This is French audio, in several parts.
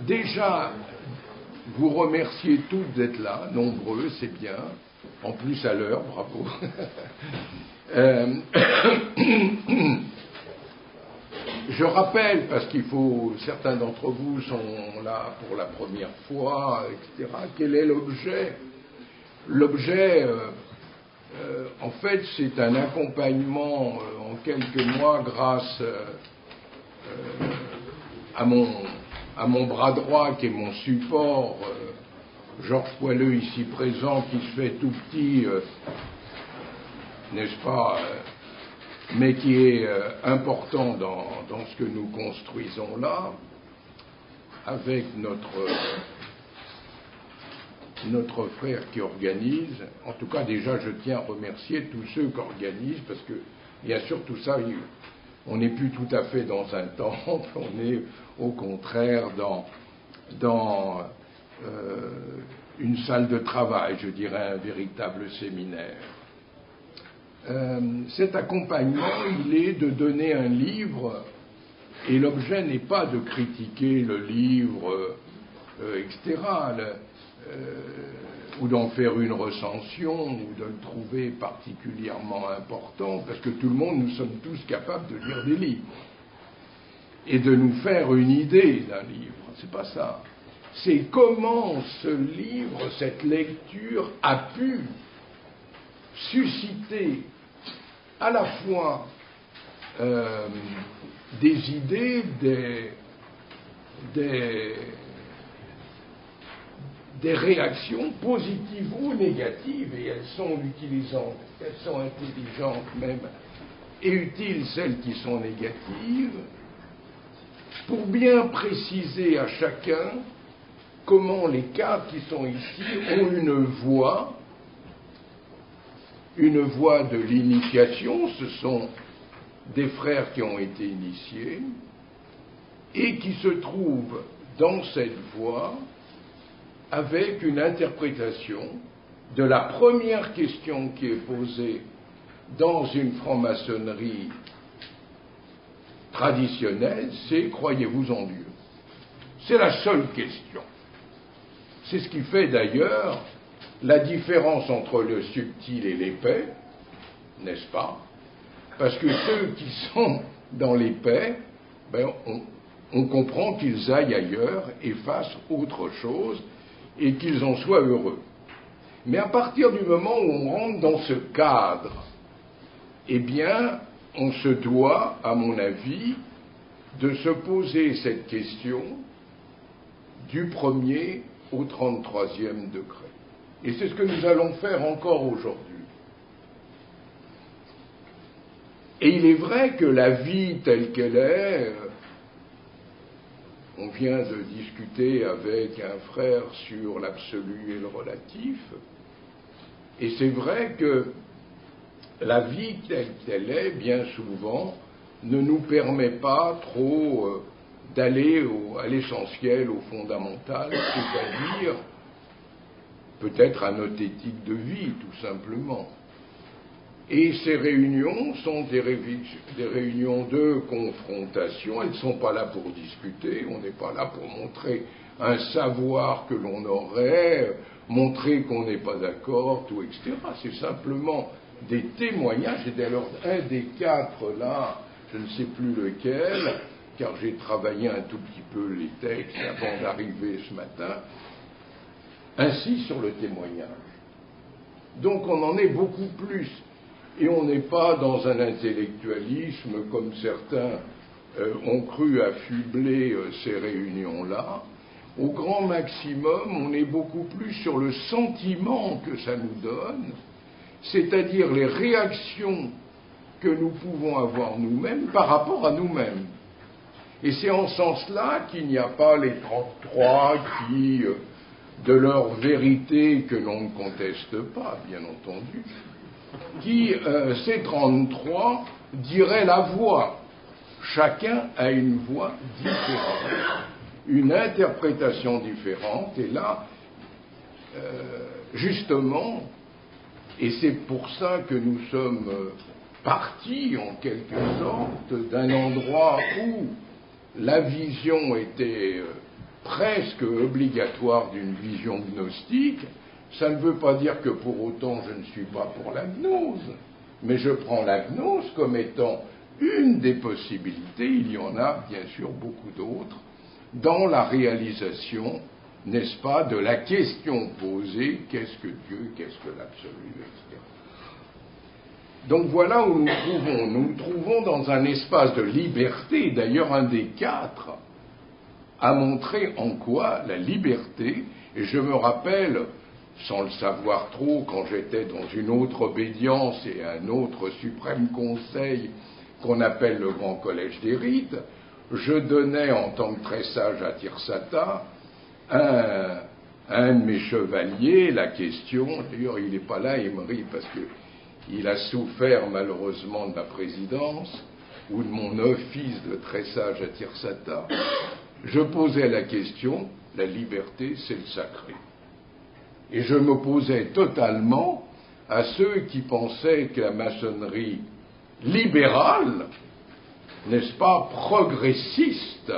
Déjà, vous remerciez tous d'être là, nombreux, c'est bien. En plus à l'heure, bravo. Je rappelle, parce certains d'entre vous sont là pour la première fois, etc., quel est l'objet. L'objet, en fait, c'est un accompagnement en quelques mois grâce à mon bras droit qui est mon support, Georges Poileux ici présent, qui se fait tout petit, n'est-ce pas, mais qui est important dans ce que nous construisons là, avec notre frère qui organise. En tout cas, déjà, je tiens à remercier tous ceux qui organisent, parce que, bien sûr, tout ça, on n'est plus tout à fait dans un temple, on est au contraire dans une salle de travail, je dirais un véritable séminaire. Cet accompagnement, il est de donner un livre, et l'objet n'est pas de critiquer le livre, etc., ou d'en faire une recension, ou de le trouver particulièrement important, parce que tout le monde, nous sommes tous capables de lire des livres, et de nous faire une idée d'un livre, c'est pas ça. C'est comment ce livre, cette lecture, a pu susciter à la fois des idées, des réactions positives ou négatives, et elles sont utilisantes, elles sont intelligentes même, et utiles celles qui sont négatives, pour bien préciser à chacun comment les cadres qui sont ici ont une voie de l'initiation. Ce sont des frères qui ont été initiés et qui se trouvent dans cette voie avec une interprétation de la première question qui est posée dans une franc-maçonnerie traditionnelle, c'est « Croyez-vous en Dieu ?» C'est la seule question. C'est ce qui fait d'ailleurs la différence entre le subtil et l'épais, n'est-ce pas? Parce que ceux qui sont dans l'épais, on comprend qu'ils aillent ailleurs et fassent autre chose et qu'ils en soient heureux. Mais à partir du moment où on rentre dans ce cadre, eh bien, on se doit, à mon avis, de se poser cette question du 1er au 33e degré. Et c'est ce que nous allons faire encore aujourd'hui. Et il est vrai que la vie telle qu'elle est, on vient de discuter avec un frère sur l'absolu et le relatif, et c'est vrai que la vie telle qu'elle est, bien souvent, ne nous permet pas trop d'aller à l'essentiel, au fondamental, c'est-à-dire peut-être à notre éthique de vie, tout simplement. Et ces réunions sont des réunions de confrontation. Elles ne sont pas là pour discuter, on n'est pas là pour montrer un savoir que l'on aurait, montrer qu'on n'est pas d'accord, tout, etc. C'est simplement des témoignages. Et d'ailleurs, un des quatre là, je ne sais plus lequel, car j'ai travaillé un tout petit peu les textes avant d'arriver ce matin, insiste sur le témoignage. Donc on en est beaucoup plus. Et on n'est pas dans un intellectualisme comme certains ont cru affubler ces réunions-là. Au grand maximum, on est beaucoup plus sur le sentiment que ça nous donne, c'est-à-dire les réactions que nous pouvons avoir nous-mêmes par rapport à nous-mêmes. Et c'est en ce sens-là qu'il n'y a pas les 33 qui, de leur vérité que l'on ne conteste pas, bien entendu, qui, ces 33, diraient la voix. Chacun a une voix différente, une interprétation différente, et là, justement, et c'est pour ça que nous sommes partis, en quelque sorte, d'un endroit où la vision était presque obligatoire d'une vision gnostique, ça ne veut pas dire que pour autant je ne suis pas pour la gnose, mais je prends la gnose comme étant une des possibilités, il y en a bien sûr beaucoup d'autres, dans la réalisation, n'est-ce pas, de la question posée, qu'est-ce que Dieu, qu'est-ce que l'absolu, etc. Donc voilà où nous nous trouvons. Nous nous trouvons dans un espace de liberté, d'ailleurs un des quatre a montré en quoi la liberté, et je me rappelle, sans le savoir trop, quand j'étais dans une autre obédience et un autre suprême conseil qu'on appelle le Grand Collège des Rites, je donnais en tant que très sage à Tirsata à un de mes chevaliers la question, d'ailleurs il n'est pas là, il me rit parce qu'il a souffert malheureusement de ma présidence ou de mon office de très sage à Tirsata, je posais la question, la liberté c'est le sacré. Et je m'opposais totalement à ceux qui pensaient que la maçonnerie libérale, n'est-ce pas, progressiste,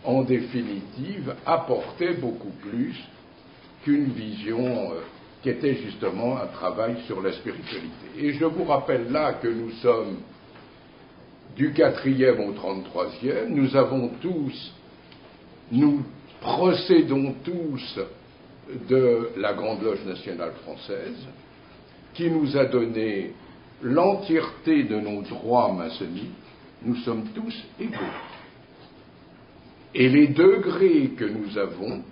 en définitive, apportait beaucoup plus qu'une vision qui était justement un travail sur la spiritualité. Et je vous rappelle là que nous sommes du 4e au 33e, nous procédons tous de la Grande Loge nationale française, qui nous a donné l'entièreté de nos droits maçonniques. Nous sommes tous égaux. Et les degrés que nous avons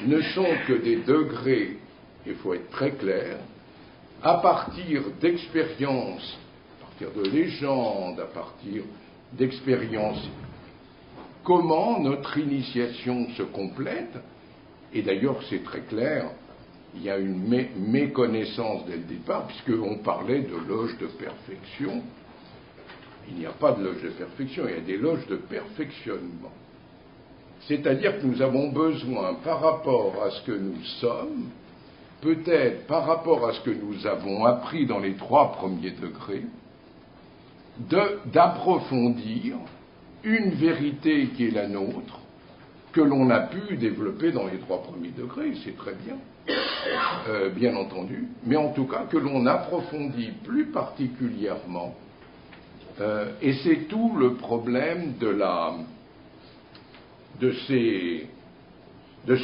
ne sont que des degrés, il faut être très clair, à partir d'expériences, à partir de légendes, à partir d'expériences. Comment notre initiation se complète, et d'ailleurs c'est très clair, il y a une méconnaissance dès le départ, puisqu'on parlait de loge de perfection. Il n'y a pas de loge de perfection, il y a des loges de perfectionnement. C'est-à-dire que nous avons besoin, par rapport à ce que nous sommes, peut-être par rapport à ce que nous avons appris dans les 3 premiers degrés, d'approfondir une vérité qui est la nôtre, que l'on a pu développer dans les 3 premiers degrés, c'est très bien, bien entendu, mais en tout cas que l'on approfondit plus particulièrement, et c'est tout le problème de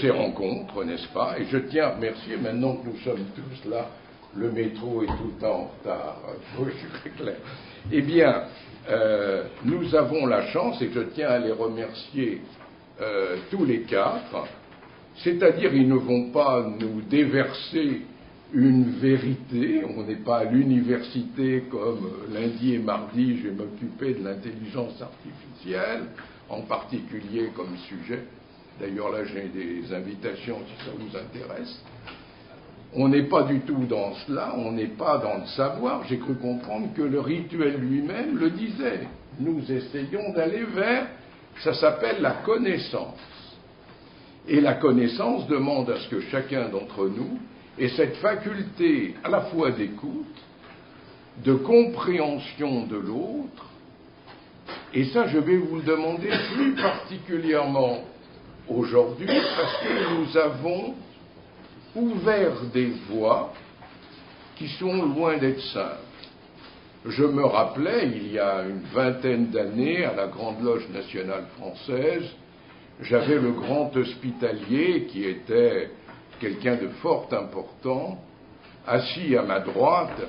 ces rencontres, n'est-ce pas? Et je tiens à remercier, maintenant que nous sommes tous là, le métro est tout le temps en retard, je suis très clair. Eh bien, nous avons la chance, et je tiens à les remercier tous les 4, c'est-à-dire ils ne vont pas nous déverser une vérité, on n'est pas à l'université comme lundi et mardi, je vais m'occuper de l'intelligence artificielle, en particulier comme sujet. D'ailleurs là j'ai des invitations si ça vous intéresse. On n'est pas du tout dans cela, on n'est pas dans le savoir. J'ai cru comprendre que le rituel lui-même le disait. Nous essayons d'aller vers, ça s'appelle la connaissance. Et la connaissance demande à ce que chacun d'entre nous ait cette faculté à la fois d'écoute, de compréhension de l'autre, et ça je vais vous le demander plus particulièrement aujourd'hui parce que nous avons ouvert des voies qui sont loin d'être simples. Je me rappelais, il y a une 20aine d'années, à la Grande Loge nationale française, j'avais le grand hospitalier qui était quelqu'un de fort important, assis à ma droite,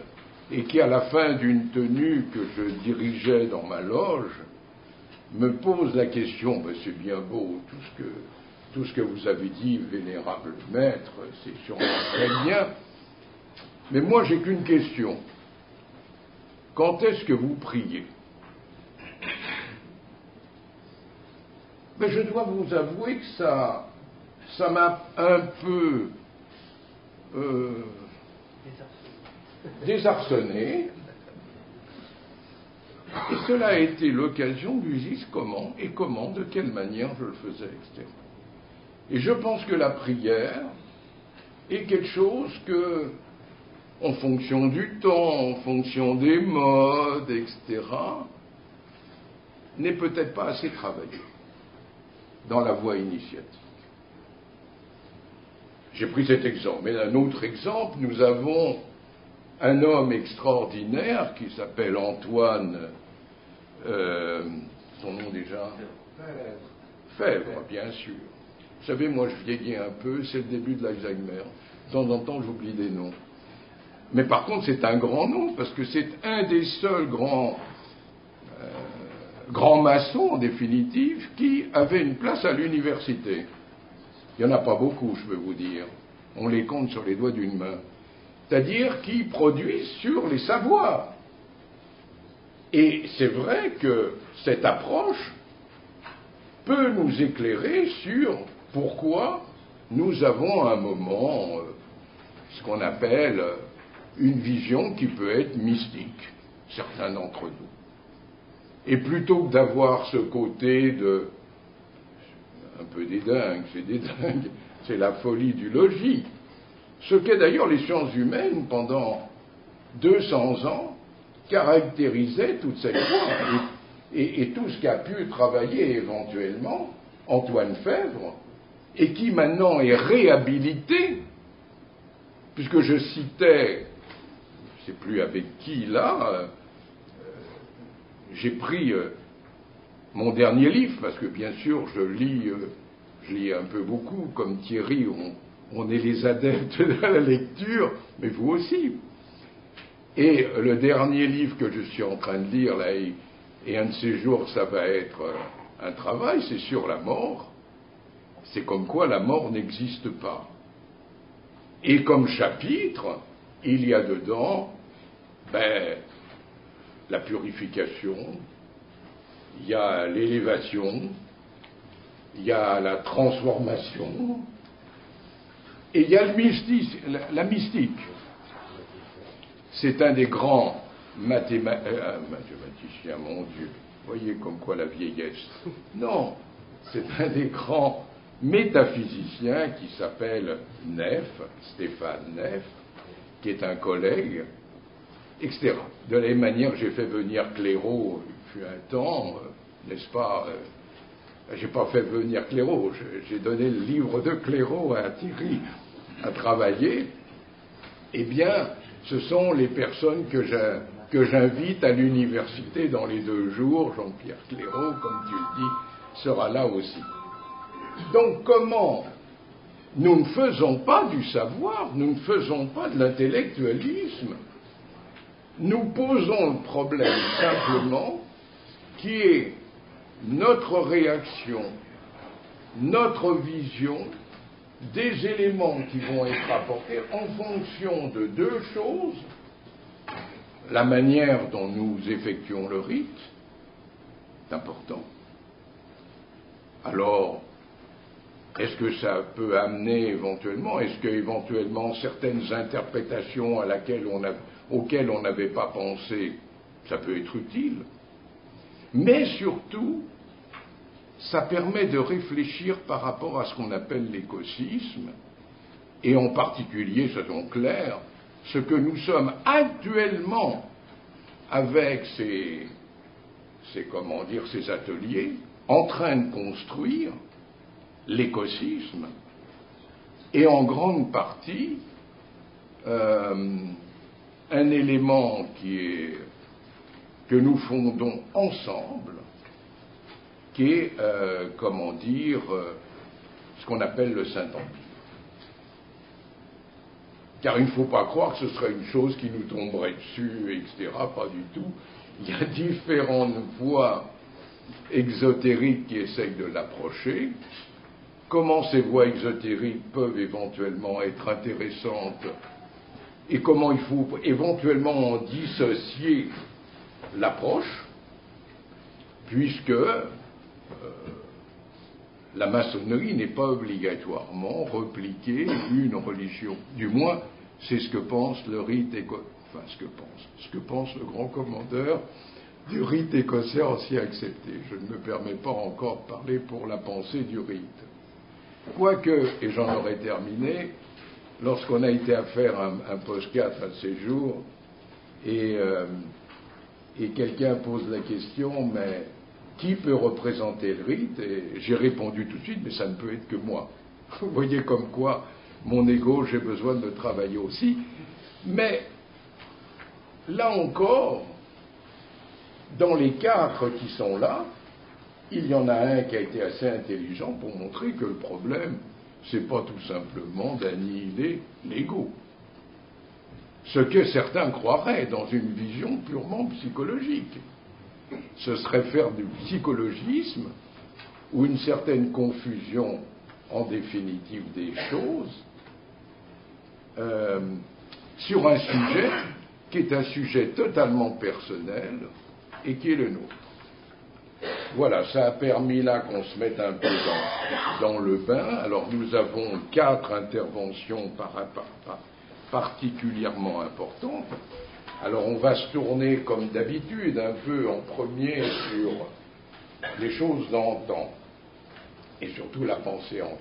et qui, à la fin d'une tenue que je dirigeais dans ma loge, me pose la question, ben c'est bien beau, tout ce que vous avez dit, vénérable maître, c'est sûrement très bien, mais moi j'ai qu'une question. Quand est-ce que vous priez? Mais je dois vous avouer que ça m'a un peu désarçonné. Et cela a été l'occasion de lui dire comment, de quelle manière je le faisais, etc. Et je pense que la prière est quelque chose que, en fonction du temps, en fonction des modes, etc., n'est peut-être pas assez travaillé. dans la voie initiatique. J'ai pris cet exemple, mais un autre exemple, nous avons un homme extraordinaire qui s'appelle Antoine, son nom déjà, Fèvre, bien sûr. Vous savez, moi je vieillis un peu, c'est le début de l'Alzheimer. De temps en temps, j'oublie des noms. Mais par contre, c'est un grand nom, parce que c'est un des seuls grands maçons, en définitive, qui avait une place à l'université. Il n'y en a pas beaucoup, je peux vous dire. On les compte sur les doigts d'une main. C'est-à-dire qui produisent sur les savoirs. Et c'est vrai que cette approche peut nous éclairer sur pourquoi nous avons à un moment ce qu'on appelle une vision qui peut être mystique, certains d'entre nous. Et plutôt que d'avoir ce côté de un peu des dingues, c'est la folie du logis, ce qu'est d'ailleurs les sciences humaines pendant 200 ans caractérisait toute cette voie. Et tout ce qu'a pu travailler éventuellement Antoine Fèvre, et qui maintenant est réhabilité, puisque je citais, je ne sais plus avec qui là, j'ai pris mon dernier livre, parce que bien sûr je lis un peu beaucoup, comme Thierry, on est les adeptes de la lecture, mais vous aussi. Et le dernier livre que je suis en train de lire là, et un de ces jours, ça va être un travail, c'est sur la mort. C'est comme quoi la mort n'existe pas. Et comme chapitre, il y a dedans la purification, il y a l'élévation, il y a la transformation, et il y a la mystique. C'est un des grands mathématiciens, mon Dieu, voyez comme quoi la vieillesse. Non, c'est un des grands métaphysiciens qui s'appelle Neff, Stéphane Neff, qui est un collègue, etc. De la même manière, j'ai fait venir Clairaut, il fut un temps, n'est-ce pas, j'ai pas fait venir Clairaut, j'ai donné le livre de Clairaut à Thierry à travailler. Eh bien, ce sont les personnes que j'invite à l'université dans les 2 jours. Jean-Pierre Clairaut, comme tu le dis, sera là aussi. Donc comment nous ne faisons pas du savoir, nous ne faisons pas de l'intellectualisme, nous posons le problème simplement qui est notre réaction, notre vision des éléments qui vont être apportés en fonction de 2 choses, la manière dont nous effectuons le rite, c'est important. Alors, est-ce que ça peut amener éventuellement, est-ce qu'éventuellement certaines interprétations auxquelles on n'avait pas pensé, ça peut être utile, mais surtout, ça permet de réfléchir par rapport à ce qu'on appelle l'écosysme, et en particulier, soyons clairs, ce que nous sommes actuellement avec ces ateliers, en train de construire l'écosysme, et en grande partie un élément que nous fondons ensemble, qui est, ce qu'on appelle le Saint-Empire. Car il ne faut pas croire que ce serait une chose qui nous tomberait dessus, etc. Pas du tout. Il y a différentes voies exotériques qui essayent de l'approcher. Comment ces voies exotériques peuvent éventuellement être intéressantes et comment il faut éventuellement en dissocier l'approche, puisque la maçonnerie n'est pas obligatoirement repliquer une religion. Du moins, c'est ce que pense le rite ce que pense le grand commandeur du rite écossais ancien accepté. Je ne me permets pas encore de parler pour la pensée du rite. Quoique, et j'en aurais terminé, lorsqu'on a été à faire un post-4 à ces jours, et quelqu'un pose la question, mais qui peut représenter le rite? Et j'ai répondu tout de suite, mais ça ne peut être que moi. Vous voyez comme quoi, mon ego, j'ai besoin de travailler aussi. Mais, là encore, dans les 4 qui sont là, il y en a un qui a été assez intelligent pour montrer que le problème, c'est pas tout simplement d'annihiler l'ego. Ce que certains croiraient dans une vision purement psychologique. Ce serait faire du psychologisme ou une certaine confusion en définitive des choses sur un sujet qui est un sujet totalement personnel et qui est le nôtre. Voilà, ça a permis là qu'on se mette un peu dans le bain. Alors nous avons 4 interventions particulièrement importantes. Alors on va se tourner comme d'habitude un peu en premier sur les choses d'antan et surtout la pensée antique.